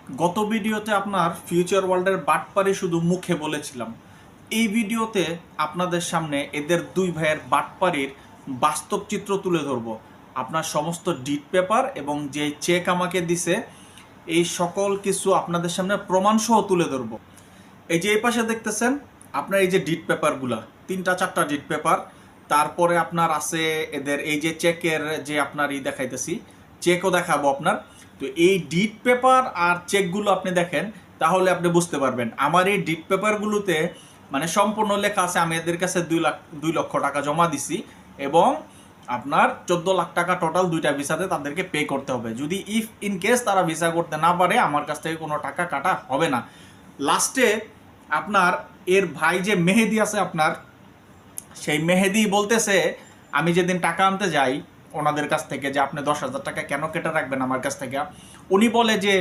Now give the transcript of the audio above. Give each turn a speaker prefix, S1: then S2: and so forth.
S1: গত ভিডিওতে আপনার ফিউচার ওয়ার্ল্ডের বাটপারি শুধু মুখে বলেছিলাম। এই ভিডিওতে আপনাদের সামনে এদের দুই ভাইয়ের বাটপারির বাস্তব চিত্র তুলে ধরবো। আপনার সমস্ত ডিট পেপার এবং যে চেক আমাকে দিছে এই সকল কিছু আপনাদের সামনে প্রমাণসহ তুলে ধরবো। এই যে এই পাশে দেখতেছেন আপনার এই যে ডিট পেপারগুলা, তিনটা চারটা ডিট পেপার, তারপরে আপনার আছে এদের এই যে চেকের যে আপনার দেখাইতেছি, চেকও দেখাবো আপনার। তো এই ডিট পেপার আর চেকগুলো আপনি দেখেন, তাহলে আপনি বুঝতে পারবেন। আমার এই ডিট পেপারগুলোতে মানে সম্পূর্ণ লেখা আছে আমি এদের কাছে 2 লক্ষ টাকা জমা দিছি এবং আপনার 14 লাখ টাকা টোটাল দুইটা ভিসাতে তাদেরকে পে করতে হবে। যদি ইফ ইন কেস তারা ভিসা করতে না পারে আমার কাছ থেকে কোনো টাকা কাটা হবে না। লাস্টে আপনার এর ভাই যে মেহেদি আছে আপনার, সেই মেহেদি বলতেছে আমি যেদিন টাকা আনতে যাই ওনাদের কাছ থেকে যে আপনি 10,000 টাকা কেন কেটে রাখবেন আমার কাছ থেকে, উনি বলে যে